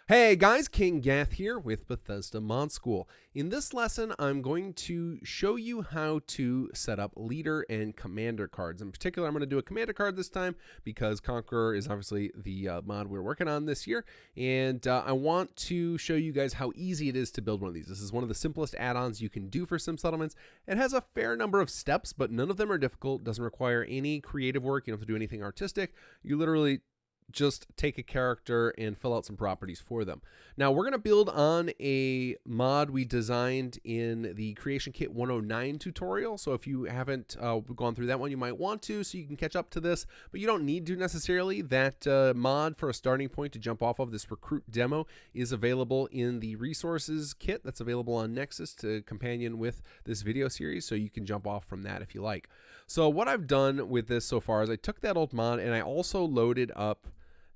Hey guys, kinggath here with Bethesda Mod School. In this lesson, I'm going to show you how to set up leader and commander cards. In particular, I'm going to do a commander card this time because Conqueror is obviously the mod we're working on this year. And I want to show you guys how easy it is to build one of these. This is one of the simplest add-ons you can do for Sim Settlements. It has a fair number of steps, but none of them are difficult. It doesn't require any creative work. You don't have to do anything artistic. You literally just take a character and fill out some properties for them. Now we're going to build on a mod we designed in the Creation Kit 109 tutorial. So if you haven't gone through that one, you might want to, so you can catch up to this, but you don't need to necessarily. That mod for a starting point to jump off of, this recruit demo, is available in the resources kit that's available on Nexus to companion with this video series. So you can jump off from that if you like. So what I've done with this so far is I took that old mod and I also loaded up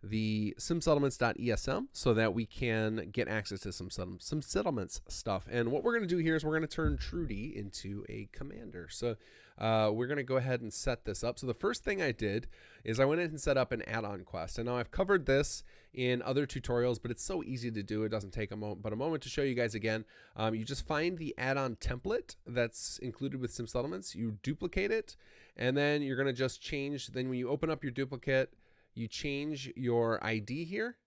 the simsettlements.esm so that we can get access to some settlements stuff. And what we're going to do here is we're going to turn Trudy into a commander. So we're going to go ahead and set this up. So the first thing I did is I went in and set up an add-on quest. And now I've covered this in other tutorials, but it's so easy to do. It doesn't take a moment to show you guys again. You just find the add-on template that's included with Sim Settlements. You duplicate it, and then you're going to just change. Then when you open up your duplicate, you change your ID here,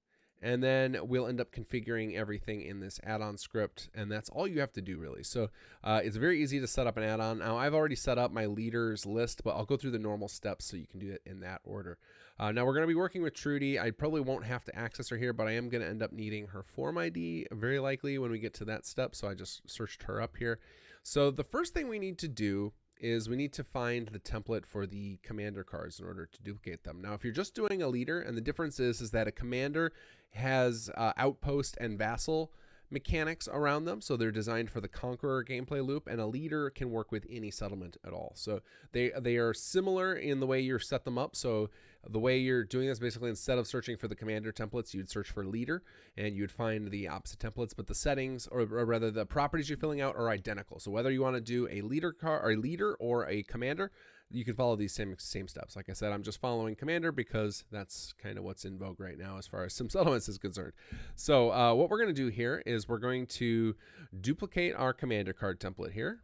and then we'll end up configuring everything in this add-on script, and that's all you have to do really. So it's very easy to set up an add-on. Now I've already set up my leaders list, but I'll go through the normal steps so you can do it in that order. Now we're going to be working with Trudy. I probably won't have to access her here, but I am going to end up needing her form ID very likely when we get to that step, so I just searched her up here. So the first thing we need to do is we need to find the template for the commander cards in order to duplicate them. Now, if you're just doing a leader, and the difference is that a commander has outpost and vassal mechanics around them, so they're designed for the Conqueror gameplay loop, and a leader can work with any settlement at all. So they are similar in the way you set them up. So the way you're doing this, basically, instead of searching for the commander templates, you'd search for leader, and you'd find the opposite templates, but the settings, or rather the properties you're filling out, are identical. So whether you want to do a leader or a commander, you can follow these same steps. Like I said, I'm just following commander because that's kind of what's in vogue right now as far as Sim Settlements is concerned. So what we're going to do here is we're going to duplicate our commander card template here,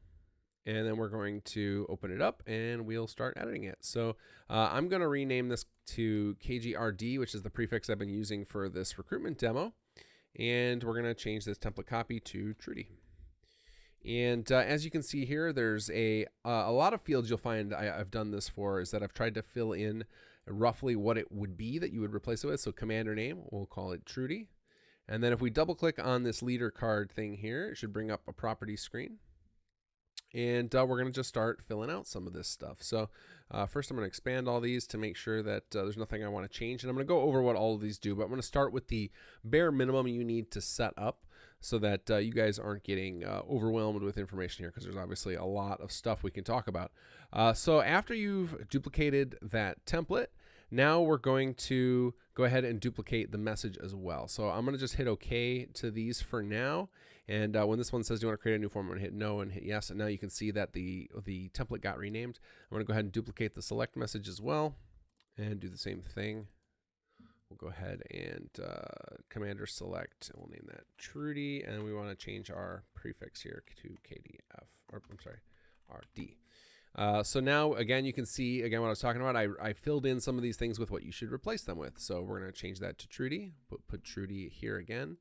and then we're going to open it up and we'll start editing it. So I'm going to rename this to KGRD, which is the prefix I've been using for this recruitment demo. And we're going to change this template copy to Trudy. And as you can see here, there's a lot of fields you'll find I've done this for, is that I've tried to fill in roughly what it would be that you would replace it with. So commander name, we'll call it Trudy. And then if we double click on this leader card thing here, it should bring up a property screen. And we're going to just start filling out some of this stuff. So first I'm going to expand all these to make sure that there's nothing I want to change. And I'm going to go over what all of these do, but I'm going to start with the bare minimum you need to set up so that you guys aren't getting overwhelmed with information here, because there's obviously a lot of stuff we can talk about. So after you've duplicated that template, now we're going to go ahead and duplicate the message as well. So I'm going to just hit OK to these for now. And when this one says, do you want to create a new form, I'm going to hit no and hit yes. And now you can see that the template got renamed. I'm going to go ahead and duplicate the select message as well and do the same thing. We'll go ahead and commander select, and we'll name that Trudy. And we want to change our prefix here to KDF, or I'm sorry, RD. So now, again, you can see, again, what I was talking about. I filled in some of these things with what you should replace them with. So we're going to change that to Trudy, put Trudy here again.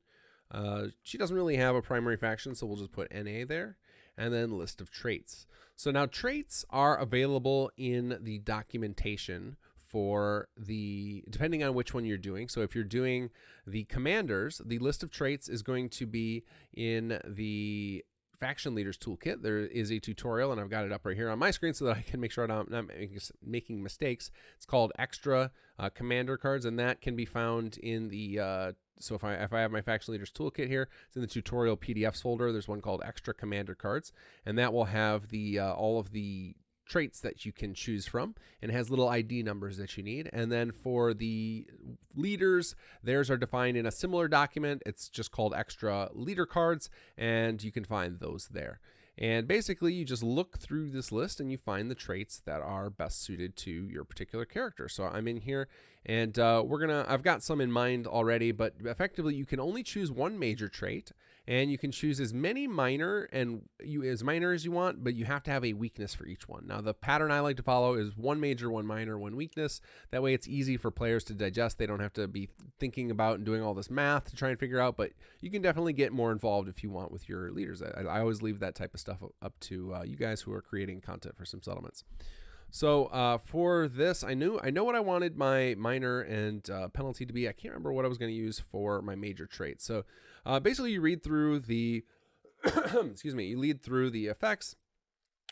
She doesn't really have a primary faction, so we'll just put NA there, and then list of traits. So now traits are available in the documentation for depending on which one you're doing. So if you're doing the commanders, the list of traits is going to be in the Faction Leaders Toolkit. There is a tutorial, and I've got it up right here on my screen so that I can make sure I'm not making mistakes. It's called Extra Commander Cards, and that can be found in the so if I have my Faction Leaders Toolkit here, it's in the tutorial PDFs folder. There's one called Extra Commander Cards, and that will have the all of the traits that you can choose from, and it has little ID numbers that you need. And then for the leaders, theirs are defined in a similar document. It's just called Extra Leader Cards, and you can find those there. And basically, you just look through this list and you find the traits that are best suited to your particular character. So I'm in here, and I've got some in mind already, but effectively you can only choose one major trait, and you can choose as many minor as you want, but you have to have a weakness for each one. Now, the pattern I like to follow is one major, one minor, one weakness. That way it's easy for players to digest. They don't have to be thinking about and doing all this math to try and figure out, but you can definitely get more involved if you want with your leaders. I always leave that type of stuff up to you guys who are creating content for Sim Settlements. So for this, I know what I wanted my minor and penalty to be. I can't remember what I was going to use for my major trait. So basically, you read through the you read through the effects,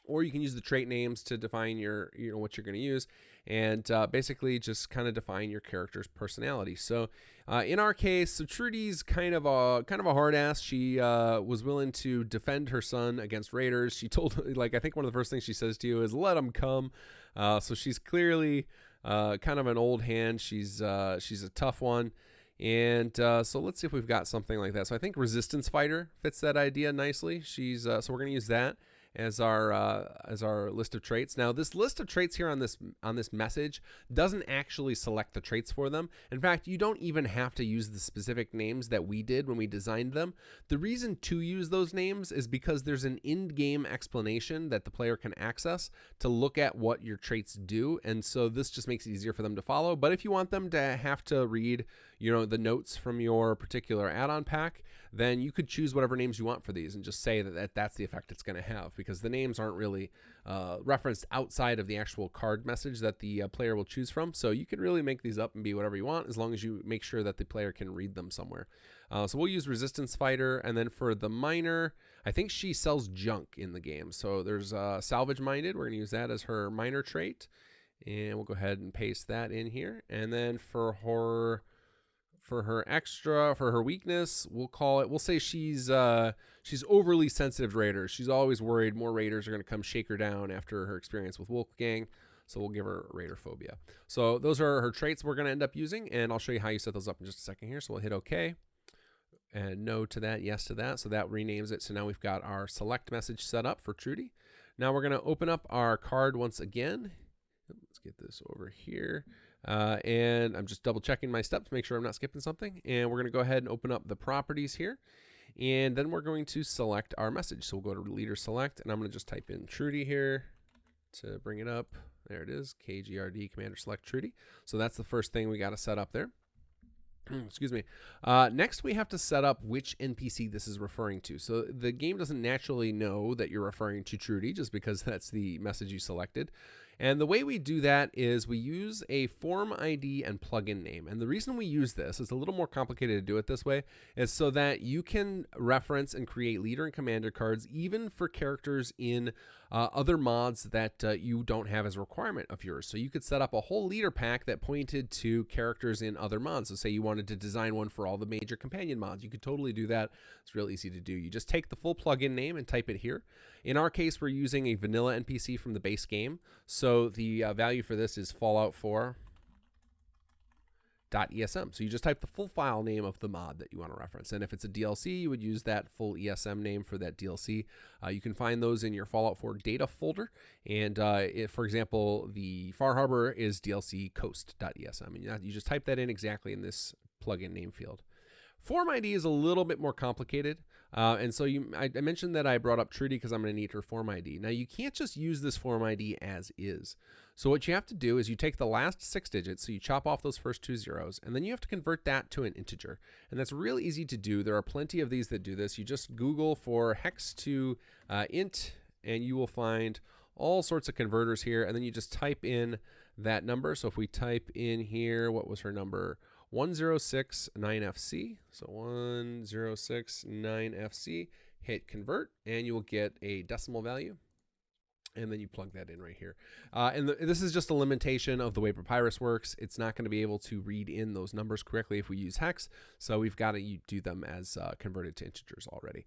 or you can use the trait names to define your what you're going to use, and basically just kind of define your character's personality. So in our case, so Trudy's kind of a hard ass. She was willing to defend her son against raiders. She told, I think one of the first things she says to you is "Let them come." So she's clearly kind of an old hand. She's a tough one. And so let's see if we've got something like that. So I think resistance fighter fits that idea nicely. She's so we're going to use that as our list of traits. Now, this list of traits here on this message doesn't actually select the traits for them. In fact, you don't even have to use the specific names that we did when we designed them. The reason to use those names is because there's an in-game explanation that the player can access to look at what your traits do, and so this just makes it easier for them to follow. But if you want them to have to read, the notes from your particular add-on pack, then you could choose whatever names you want for these and just say that's the effect it's going to have, because the names aren't really referenced outside of the actual card message that the player will choose from. So you can really make these up and be whatever you want, as long as you make sure that the player can read them somewhere. So we'll use resistance fighter, and then for the minor, I think she sells junk in the game. So there's salvage minded. We're going to use that as her minor trait, and we'll go ahead and paste that in here. And then for her weakness, we'll say she's overly sensitive to raiders. She's always worried more raiders are going to come shake her down after her experience with Wolfgang. So we'll give her raider phobia. So those are her traits we're going to end up using, and I'll show you how you set those up in just a second here. So we'll hit OK, and no to that, yes to that. So that renames it. So now we've got our select message set up for Trudy. Now we're going to open up our card once again. Let's get this over here. And I'm just double checking my steps to make sure I'm not skipping something. And we're going to go ahead and open up the properties here. And then we're going to select our message. So we'll go to leader select, and I'm going to just type in Trudy here to bring it up. There it is, KGRD, Commander Select Trudy. So that's the first thing we got to set up there. Excuse me. Next, we have to set up which NPC this is referring to. So the game doesn't naturally know that you're referring to Trudy just because that's the message you selected. And the way we do that is we use a form ID and plugin name. And the reason we use this, is a little more complicated to do it this way, is so that you can reference and create leader and commander cards even for characters in other mods that you don't have as a requirement of yours. So you could set up a whole leader pack that pointed to characters in other mods. So say you wanted to design one for all the major companion mods, you could totally do that. It's real easy to do. You just take the full plugin name and type it here. In our case, we're using a vanilla NPC from the base game. So the value for this is Fallout 4 .esm. So you just type the full file name of the mod that you want to reference. And if it's a DLC, you would use that full ESM name for that DLC. You can find those in your Fallout 4 data folder. And if, for example, the Far Harbor is DLC coast.esm. And you just type that in exactly in this plugin name field. Form ID is a little bit more complicated. And so I mentioned that I brought up Trudy because I'm going to need her form ID. Now, you can't just use this form ID as is. So what you have to do is you take the last 6 digits, so you chop off those first 2 zeros, and then you have to convert that to an integer. And that's really easy to do. There are plenty of these that do this. You just Google for hex to int, and you will find all sorts of converters here. And then you just type in that number. So if we type in here, what was her number? 1069FC. So 1069FC, hit convert, and you will get a decimal value. And then you plug that in right here. And this is just a limitation of the way Papyrus works. It's not going to be able to read in those numbers correctly if we use hex. So we've got to do them as converted to integers already.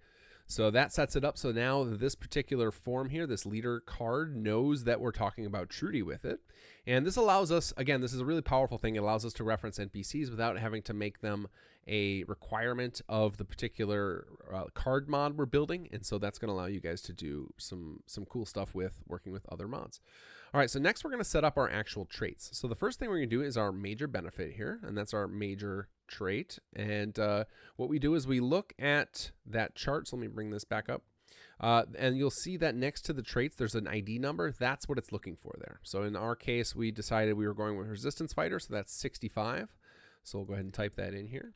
So that sets it up. So now this particular form here, this leader card, knows that we're talking about Trudy with it. And this allows us, again, this is a really powerful thing. It allows us to reference NPCs without having to make them a requirement of the particular card mod we're building. And so that's going to allow you guys to do some cool stuff with working with other mods. All right, so next we're going to set up our actual traits. So the first thing we're going to do is our major benefit here, and that's our major trait. And what we do is we look at that chart. So let me bring this back up. And you'll see that next to the traits, there's an ID number. That's what it's looking for there. So in our case, we decided we were going with resistance fighter, so that's 65. So we'll go ahead and type that in here.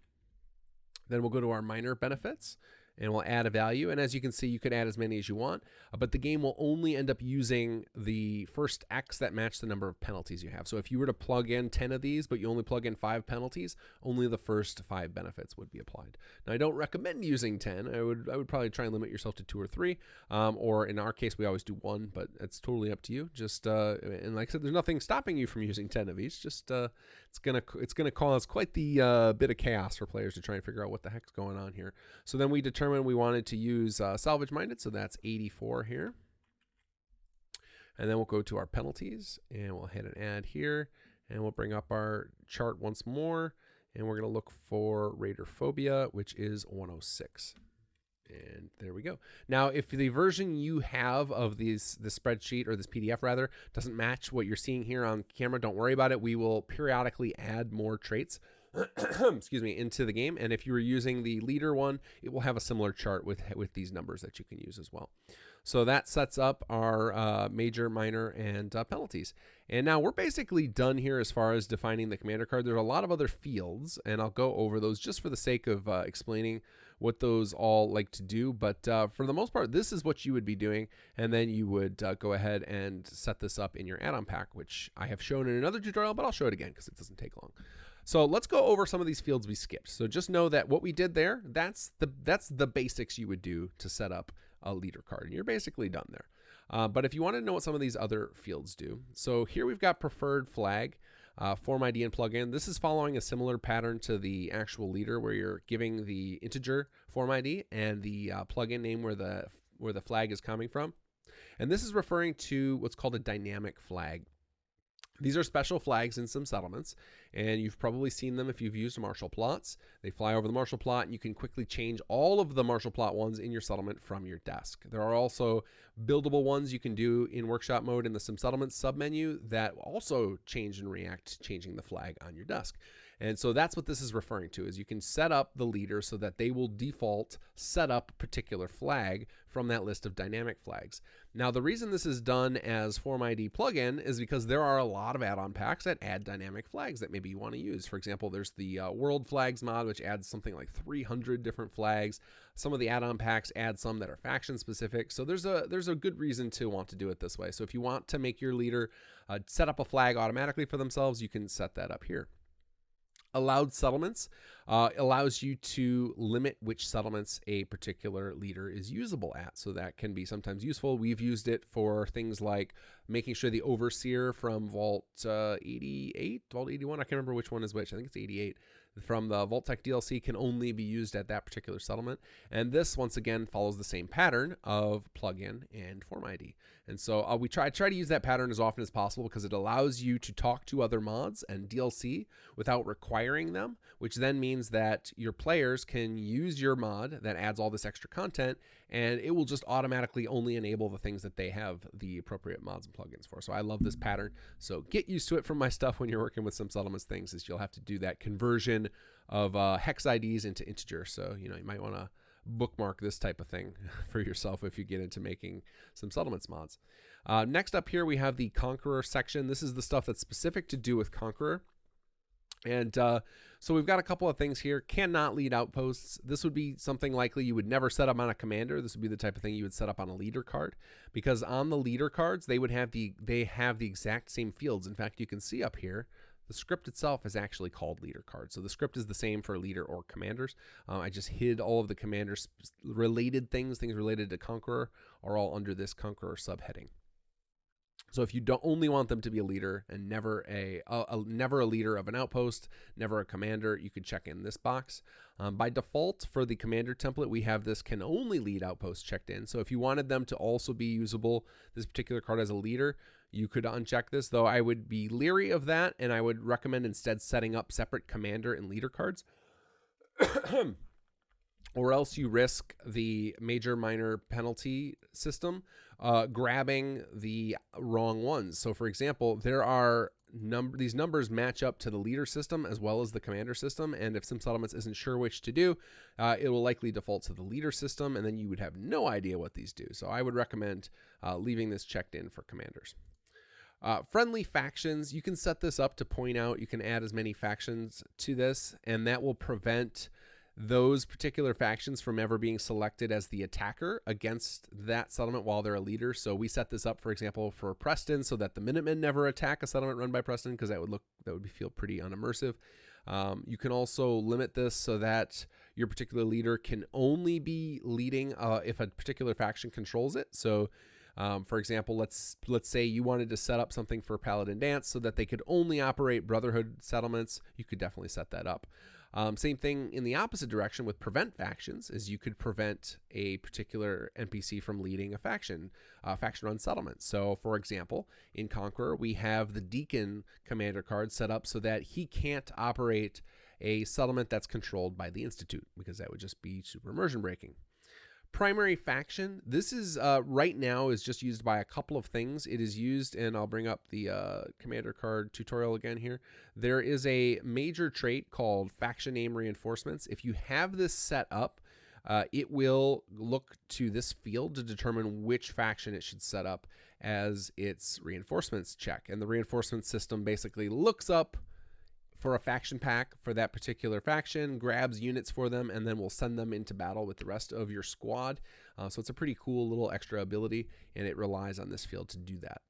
Then we'll go to our minor benefits, and we'll add a value. And as you can see, you could add as many as you want, but the game will only end up using the first X that match the number of penalties you have. So if you were to plug in 10 of these, but you only plug in 5 penalties, only the first 5 benefits would be applied. Now, I don't recommend using 10. I would probably try and limit yourself to 2 or 3, or in our case, we always do 1, but it's totally up to you. Just and like I said, there's nothing stopping you from using 10 of each. Just it's gonna cause quite the bit of chaos for players to try and figure out what the heck's going on here. So then we determined we wanted to use salvage minded, so that's 84 here. And then we'll go to our penalties, and we'll hit an add here, and we'll bring up our chart once more, and we're going to look for Raider Phobia, which is 106. And there we go. Now, if the version you have of this spreadsheet, or this PDF rather, doesn't match what you're seeing here on camera, don't worry about it. We will periodically add more traits excuse me, into the game. And if you were using the leader one, it will have a similar chart with these numbers that you can use as well. So that sets up our major, minor, and penalties. And now we're basically done here as far as defining the commander card. There are a lot of other fields, and I'll go over those just for the sake of explaining what those all like to do. But for the most part, this is what you would be doing. And then you would go ahead and set this up in your add-on pack, which I have shown in another tutorial, but I'll show it again because it doesn't take long. So let's go over some of these fields we skipped. So just know that what we did there, that's the basics you would do to set up a leader card. And you're basically done there. But if you want to know what some of these other fields do, so here we've got preferred flag, form ID and plugin. This is following a similar pattern to the actual leader, where you're giving the integer form ID and the plugin name where the flag is coming from. And this is referring to what's called a dynamic flag. These are special flags in some settlements, and you've probably seen them if you've used martial plots. They fly over the martial plot, and you can quickly change all of the martial plot ones in your settlement from your desk. There are also buildable ones you can do in workshop mode in the Sim Settlements submenu that also change and react to changing the flag on your desk. And so that's what this is referring to, is you can set up the leader so that they will default set up a particular flag from that list of dynamic flags. Now, the reason this is done as Form ID plugin is because there are a lot of add-on packs that add dynamic flags that maybe you want to use. For example, there's the World Flags mod, which adds something like 300 different flags. Some of the add-on packs add some that are faction specific. So there's a good reason to want to do it this way. So if you want to make your leader set up a flag automatically for themselves, you can set that up here. Allowed settlements allows you to limit which settlements a particular leader is usable at. So that can be sometimes useful. We've used it for things like making sure the overseer from Vault 88, Vault 81, I can't remember which one is which. I think it's 88. From the Vault Tech DLC can only be used at that particular settlement. And this, once again, follows the same pattern of plugin and form ID. And so we try to use that pattern as often as possible because it allows you to talk to other mods and DLC without requiring them, which then means that your players can use your mod that adds all this extra content, and it will just automatically only enable the things that they have the appropriate mods and plugins for. So I love this pattern. So get used to it from my stuff when you're working with some settlements things, is you'll have to do that conversion of hex IDs into integer. So, you might want to bookmark this type of thing for yourself if you get into making some settlements mods. Next up here, we have the Conqueror section. This is the stuff that's specific to do with Conqueror. And so we've got a couple of things here. Cannot lead outposts. This would be something likely you would never set up on a commander. This would be the type of thing you would set up on a leader card, because on the leader cards, they have the exact same fields. In fact, you can see up here, the script itself is actually called leader card. So the script is the same for leader or commanders. I just hid all of the commanders related things related to Conqueror are all under this Conqueror subheading. So if you don't only want them to be a leader and never never a leader of an outpost, never a commander, you could check in this box. By default, for the commander template, we have this can only lead outpost checked in. So if you wanted them to also be usable, this particular card as a leader, you could uncheck this, though I would be leery of that, and I would recommend instead setting up separate commander and leader cards. Or else you risk the major minor penalty system grabbing the wrong ones. So for example, there are these numbers match up to the leader system as well as the commander system, and if SimSettlements isn't sure which to do, it will likely default to the leader system, and then you would have no idea what these do. So I would recommend leaving this checked in for commanders. Friendly factions, you can set this up to point out, you can add as many factions to this, and that will prevent those particular factions from ever being selected as the attacker against that settlement while they're a leader. So we set this up, for example, for Preston, so that the Minutemen never attack a settlement run by Preston, because that would feel pretty unimmersive. You can also limit this so that your particular leader can only be leading if a particular faction controls it. So for example, let's say you wanted to set up something for Paladin Dance so that they could only operate Brotherhood settlements. You could definitely set that up. Same thing in the opposite direction with prevent factions, is you could prevent a particular NPC from leading a faction run settlement. So for example, in Conqueror, we have the Deacon commander card set up so that he can't operate a settlement that's controlled by the Institute, because that would just be super immersion breaking. Primary faction, this is right now is just used by a couple of things. It is used, and I'll bring up the commander card tutorial again here. There is a major trait called faction name reinforcements. If you have this set up, it will look to this field to determine which faction it should set up as its reinforcements check. And the reinforcement system basically looks up for a faction pack for that particular faction, grabs units for them, and then will send them into battle with the rest of your squad. So it's a pretty cool little extra ability, and it relies on this field to do that.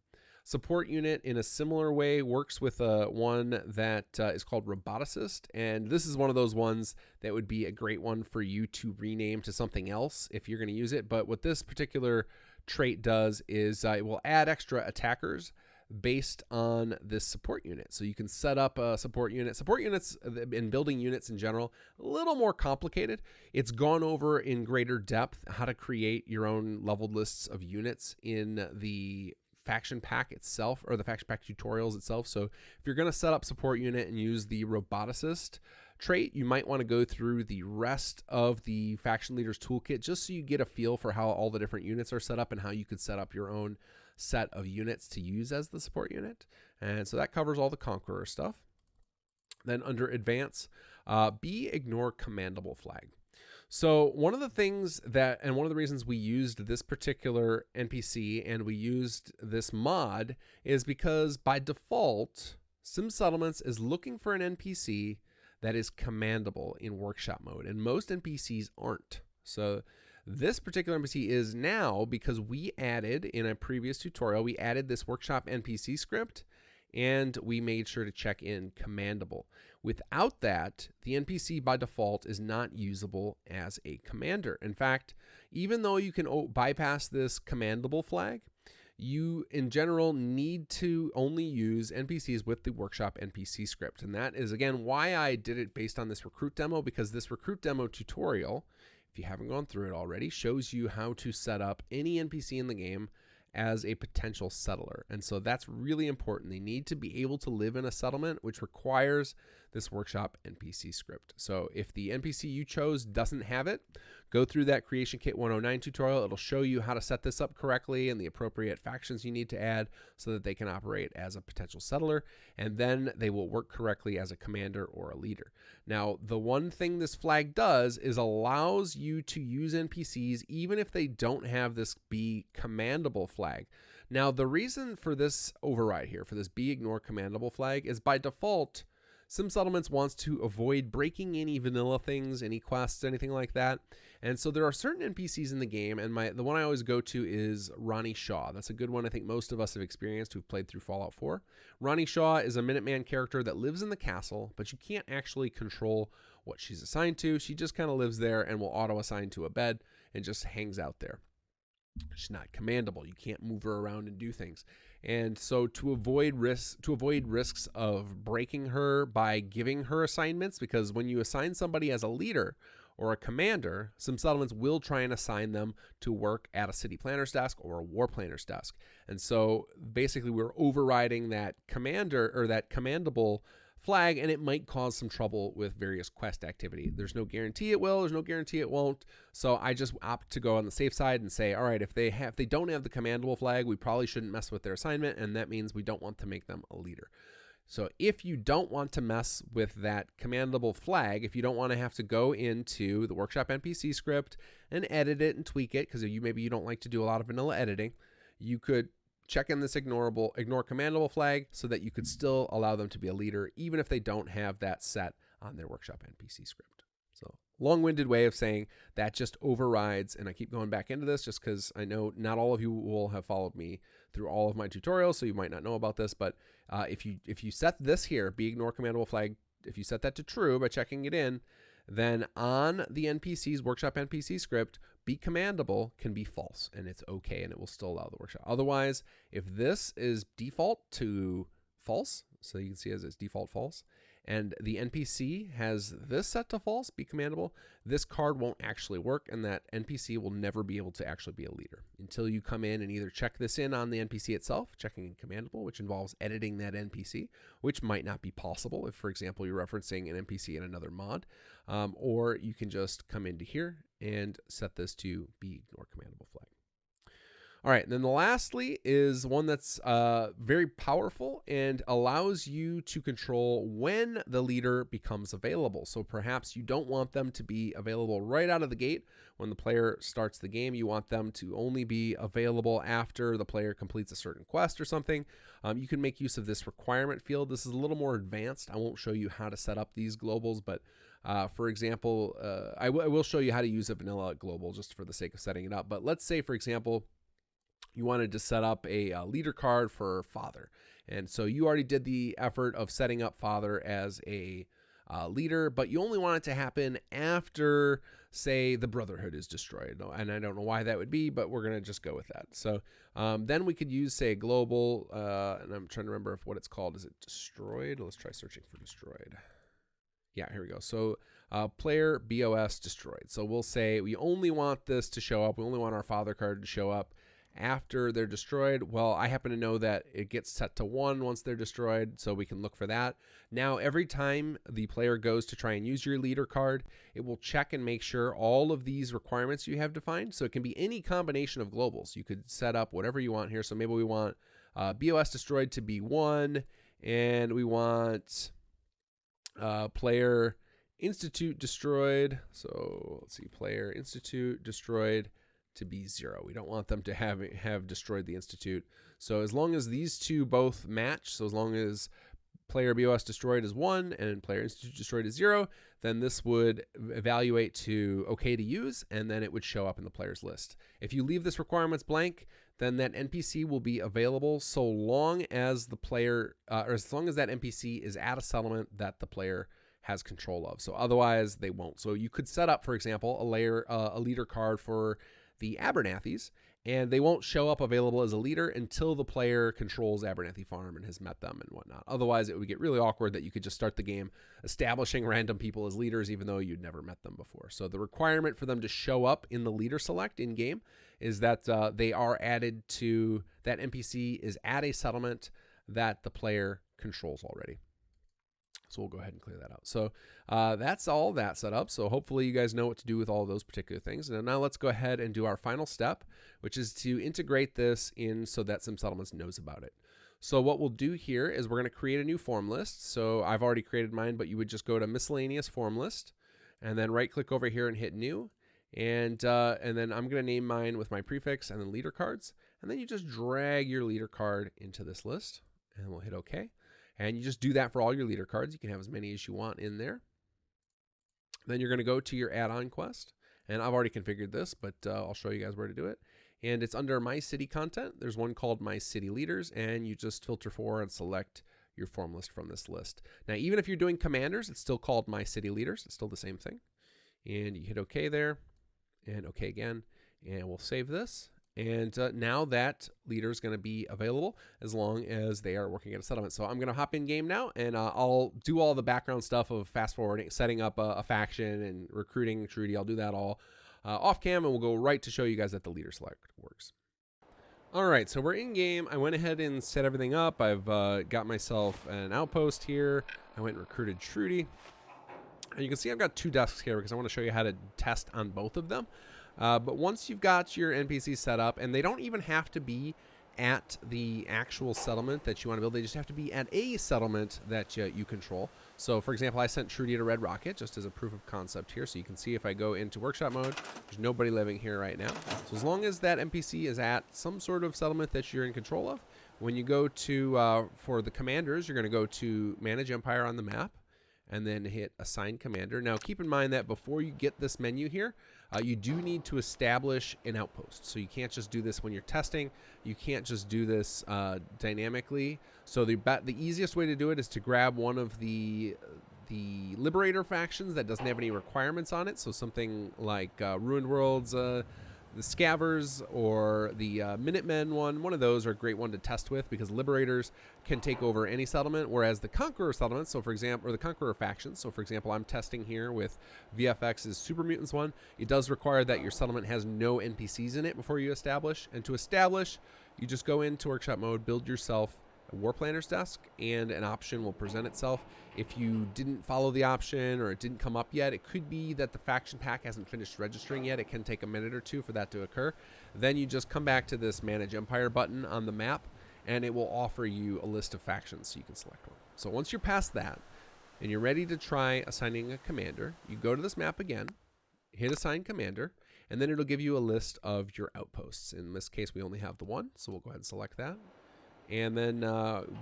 Support unit, in a similar way, works with one that is called Roboticist, and this is one of those ones that would be a great one for you to rename to something else if you're going to use it. But what this particular trait does is it will add extra attackers based on this support unit. So you can set up a support unit. Support units and building units in general, a little more complicated. It's gone over in greater depth how to create your own leveled lists of units in the faction pack itself, or the faction pack tutorials itself. So if you're going to set up support unit and use the Roboticist trait, you might want to go through the rest of the faction leaders toolkit just so you get a feel for how all the different units are set up and how you could set up your own set of units to use as the support unit. And so that covers all the Conqueror stuff. Then under advance, ignore commandable flag. So one of the things that, and one of the reasons we used this particular NPC and we used this mod is because by default, SimSettlements is looking for an NPC that is commandable in workshop mode, and most NPCs aren't. So this particular NPC is now, because we added in a previous tutorial, we added this workshop NPC script, and we made sure to check in commandable. Without that, the NPC by default is not usable as a commander. In fact, even though you can bypass this commandable flag, you in general need to only use NPCs with the workshop NPC script. And that is, again, why I did it based on this recruit demo, because this recruit demo tutorial, if you haven't gone through it already, shows you how to set up any NPC in the game as a potential settler. And so that's really important. They need to be able to live in a settlement, which requires this workshop NPC script. So if the NPC you chose doesn't have it, go through that Creation Kit 109 tutorial. It'll show you how to set this up correctly and the appropriate factions you need to add so that they can operate as a potential settler, and then they will work correctly as a commander or a leader. Now, the one thing this flag does is allows you to use NPCs even if they don't have this be commandable flag. Now, the reason for this override here, for this ignore commandable flag, is by default, SimSettlements wants to avoid breaking any vanilla things, any quests, anything like that. And so there are certain NPCs in the game, and the one I always go to is Ronnie Shaw. That's a good one I think most of us have experienced who've played through Fallout 4. Ronnie Shaw is a Minuteman character that lives in the castle, but you can't actually control what she's assigned to. She just kind of lives there and will auto-assign to a bed and just hangs out there. She's not commandable. You can't move her around and do things. And so to avoid risks of breaking her by giving her assignments, because when you assign somebody as a leader or a commander, some settlements will try and assign them to work at a city planner's desk or a war planner's desk. And so basically we're overriding that commander or that commandable flag, and it might cause some trouble with various quest activity. There's no guarantee it will, there's no guarantee it won't. So I just opt to go on the safe side and say, all right, if they don't have the commandable flag, we probably shouldn't mess with their assignment, and that means we don't want to make them a leader. So if you don't want to mess with that commandable flag, if you don't want to have to go into the workshop NPC script and edit it and tweak it, because maybe you don't like to do a lot of vanilla editing, you could check in this ignore commandable flag so that you could still allow them to be a leader, even if they don't have that set on their workshop NPC script. So long-winded way of saying that just overrides, and I keep going back into this just because I know not all of you will have followed me through all of my tutorials, so you might not know about this, but if you set this here, be ignore commandable flag, if you set that to true by checking it in, then on the NPC's workshop NPC script, be commandable can be false, and it's okay, and it will still allow the workshop. Otherwise, if this is default to false, so you can see as it's default false, and the NPC has this set to false, be commandable, this card won't actually work, and that NPC will never be able to actually be a leader until you come in and either check this in on the NPC itself, checking in commandable, which involves editing that NPC, which might not be possible if, for example, you're referencing an NPC in another mod, or you can just come into here and set this to be ignore commandable flag. All right, and then lastly is one that's very powerful and allows you to control when the leader becomes available. So perhaps you don't want them to be available right out of the gate when the player starts the game. You want them to only be available after the player completes a certain quest or something. You can make use of this requirement field. This is a little more advanced. I won't show you how to set up these globals, but for example, I will show you how to use a vanilla global just for the sake of setting it up. But let's say, for example, you wanted to set up a leader card for father. And so you already did the effort of setting up father as a leader, but you only want it to happen after, say, the Brotherhood is destroyed. And I don't know why that would be, but we're going to just go with that. So then we could use, say, a global, and I'm trying to remember what it's called. Is it destroyed? Let's try searching for destroyed. Yeah, here we go. So player BOS destroyed. So we'll say we only want this to show up. We only want our father card to show up after they're destroyed. Well, I happen to know that it gets set to 1 once they're destroyed, so we can look for that. Now, every time the player goes to try and use your leader card, it will check and make sure all of these requirements you have defined. So it can be any combination of globals. You could set up whatever you want here. So maybe we want BOS destroyed to be 1, and we want player institute destroyed. So let's see, player institute destroyed to be 0. We don't want them to have destroyed the institute. So as long as these two both match, so as long as player BOS destroyed is 1 and player institute destroyed is 0, then this would evaluate to okay to use, and then it would show up in the player's list. If you leave this requirements blank, then that NPC will be available so long as the player, or as long as that NPC is at a settlement that the player has control of. So otherwise they won't. So you could set up, for example, a leader card for the Abernathy's, and they won't show up available as a leader until the player controls Abernathy Farm and has met them and whatnot. Otherwise, it would get really awkward that you could just start the game establishing random people as leaders even though you'd never met them before. So the requirement for them to show up in the leader select in game is that they are added to, that NPC is at a settlement that the player controls already. So we'll go ahead and clear that out. So that's all that set up. So hopefully you guys know what to do with all of those particular things. And now let's go ahead and do our final step, which is to integrate this in so that Sim Settlements knows about it. So what we'll do here is we're going to create a new form list. So I've already created mine, but you would just go to miscellaneous form list and then right click over here and hit new. And then I'm going to name mine with my prefix and then leader cards. And then you just drag your leader card into this list and we'll hit OK. And you just do that for all your leader cards. You can have as many as you want in there. Then you're going to go to your add-on quest. And I've already configured this, but I'll show you guys where to do it. And it's under My City Content. There's one called My City Leaders, and you just filter for and select your form list from this list. Now, even if you're doing commanders, it's still called My City Leaders. It's still the same thing. And you hit OK there, and OK again. And we'll save this. And now that leader is going to be available as long as they are working at a settlement. So I'm going to hop in game now, and I'll do all the background stuff of fast forwarding, setting up a faction and recruiting Trudy. I'll do that all off cam, and we'll go right to show you guys that the leader select works. All right, so we're in game. I went ahead and set everything up. I've got myself an outpost here. I went and recruited Trudy. And you can see I've got 2 desks here because I want to show you how to test on both of them. But once you've got your NPCs set up, and they don't even have to be at the actual settlement that you want to build, they just have to be at a settlement that you control. So for example, I sent Trudy to Red Rocket just as a proof of concept here. So you can see if I go into workshop mode, there's nobody living here right now. So as long as that NPC is at some sort of settlement that you're in control of, when you go to, for the commanders, you're going to go to Manage Empire on the map, and then hit Assign Commander. Now keep in mind that before you get this menu here, you do need to establish an outpost. So you can't just do this when you're testing. You can't just do this dynamically. So the easiest way to do it is to grab one of the Liberator factions that doesn't have any requirements on it. So something like Ruined Worlds, the Scavers, or the Minutemen one of those are a great one to test with, because Liberators can take over any settlement, whereas the Conqueror settlement, so for example, or the Conqueror faction, so for example, I'm testing here with VFX's Super Mutants one, it does require that your settlement has no NPCs in it before you establish, and to establish, you just go into workshop mode, build yourself a War Planner's desk, and an option will present itself. If you didn't follow the option or it didn't come up yet, it could be that the faction pack hasn't finished registering yet. It can take a minute or two for that to occur. Then you just come back to this Manage Empire button on the map, and it will offer you a list of factions so you can select one. So once you're past that and you're ready to try assigning a commander, you go to this map again, hit Assign Commander, and then it'll give you a list of your outposts. In this case, we only have the one, so we'll go ahead and select that. And then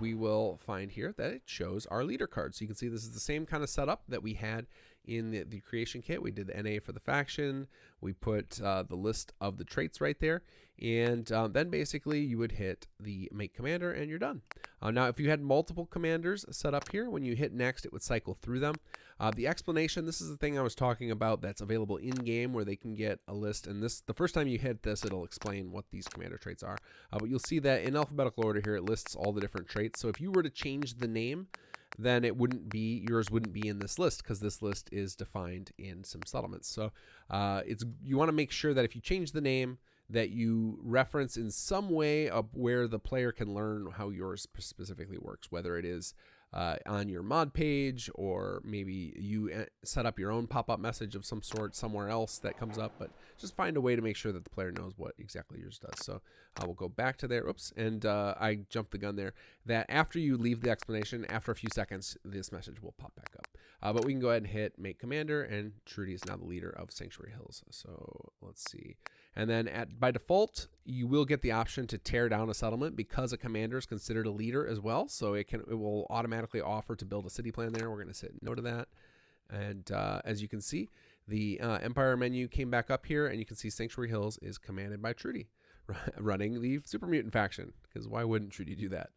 we will find here that it shows our leader card. So you can see this is the same kind of setup that we had in the creation kit. We did the NA for the faction. We put the list of the traits right there. And then basically you would hit the Make Commander and you're done. Now, if you had multiple commanders set up here, when you hit next, it would cycle through them. The explanation, this is the thing I was talking about that's available in-game where they can get a list. And this, the first time you hit this, it'll explain what these commander traits are. But you'll see that in alphabetical order here, it lists all the different traits. So if you were to change the name, then it wouldn't be, yours wouldn't be in this list, because this list is defined in some settlements. So you want to make sure that if you change the name, that you reference in some way of where the player can learn how yours specifically works, whether it is on your mod page, or maybe you set up your own pop-up message of some sort somewhere else that comes up, but just find a way to make sure that the player knows what exactly yours does. So we'll go back to there. Oops, and I jumped the gun there. That after you leave the explanation, after a few seconds, this message will pop back up. But we can go ahead and hit Make Commander, and Trudy is now the leader of Sanctuary Hills. So let's see. And then by default, you will get the option to tear down a settlement, because a commander is considered a leader as well. So it will automatically offer to build a city plan there. We're going to say no to that. And as you can see, the Empire menu came back up here, and you can see Sanctuary Hills is commanded by Trudy, running the Super Mutant faction, because why wouldn't Trudy do that?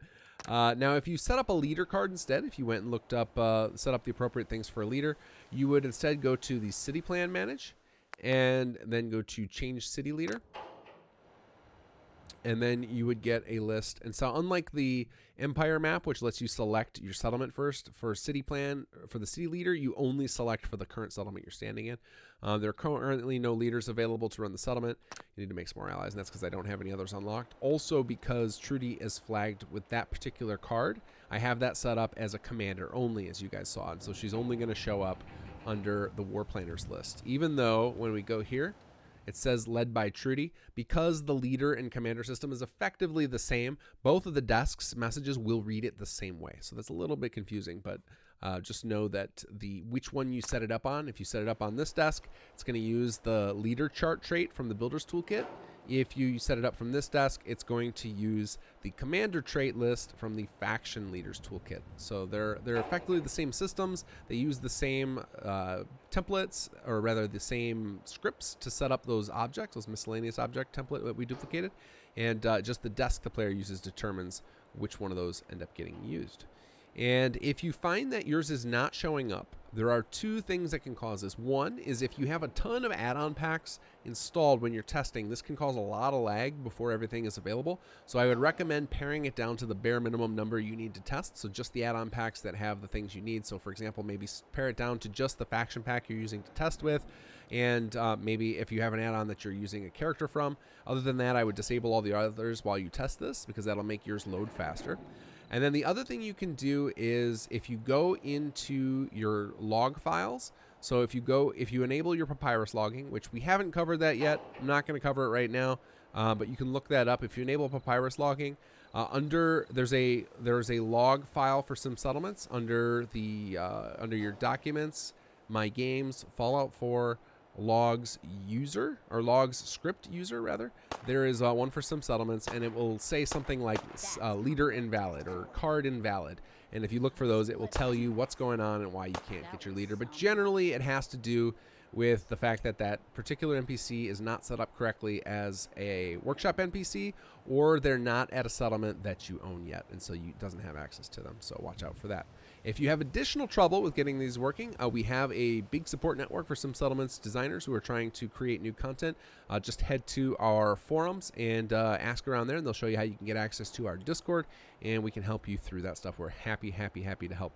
Now, if you set up a leader card instead, if you went and looked up, set up the appropriate things for a leader, you would instead go to the City Plan Manage, and then go to Change City Leader. And then you would get a list. And so unlike the Empire map, which lets you select your settlement first, for City Plan, for the City Leader, you only select for the current settlement you're standing in. There are currently no leaders available to run the settlement. You need to make some more allies, and that's because I don't have any others unlocked. Also, because Trudy is flagged with that particular card, I have that set up as a commander only, as you guys saw. And so she's only going to show up under the War Planners list, even though when we go here, it says led by Trudy. Because the leader and commander system is effectively the same, both of the desks messages will read it the same way. So that's a little bit confusing, but just know that which one you set it up on. If you set it up on this desk, it's going to use the leader chart trait from the Builder's Toolkit. If you set it up from this desk, it's going to use the commander trait list from the faction leaders toolkit. So they're effectively the same systems. They use the same templates, or rather the same scripts to set up those objects, those miscellaneous object template that we duplicated. And just the desk the player uses determines which one of those end up getting used. And if you find that yours is not showing up, there are two things that can cause this. One is if you have a ton of add-on packs installed when you're testing, this can cause a lot of lag before everything is available. So I would recommend paring it down to the bare minimum number you need to test. So just the add-on packs that have the things you need. So for example, maybe pare it down to just the faction pack you're using to test with. And maybe if you have an add-on that you're using a character from. Other than that, I would disable all the others while you test this, because that'll make yours load faster. And then the other thing you can do is if you go into your log files, so if you enable your papyrus logging, which we haven't covered that yet, I'm not going to cover it right now, but you can look that up. If you enable papyrus logging, there's a log file for Sim Settlements under your documents, my games, Fallout 4, logs user, or logs script user rather. There is one for Sim Settlements, and it will say something like leader invalid or card invalid. And if you look for those, it will tell you what's going on and why you can't get your leader. But generally, it has to do with the fact that that particular NPC is not set up correctly as a workshop NPC, or they're not at a settlement that you own yet, and so you doesn't have access to them. So watch out for that. If you have additional trouble with getting these working, we have a big support network for Sim Settlements designers who are trying to create new content. Just head to our forums and ask around there, and they'll show you how you can get access to our Discord, and we can help you through that stuff. We're happy to help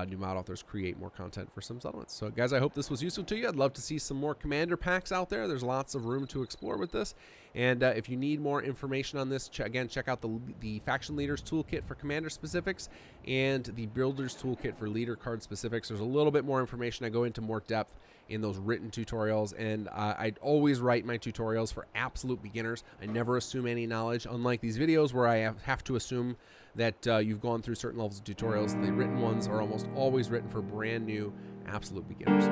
new mod authors create more content for Sim Settlements. So guys, I hope this was useful to you. I'd love to see some more commander packs out there. There's lots of room to explore with this. And if you need more information on this, again, check out the Faction Leaders Toolkit for commander specifics and the Builders Toolkit for leader card specifics. There's a little bit more information. I go into more depth in those written tutorials, and I always write my tutorials for absolute beginners. I never assume any knowledge, unlike these videos where I have to assume that you've gone through certain levels of tutorials. The written ones are almost always written for brand new absolute beginners.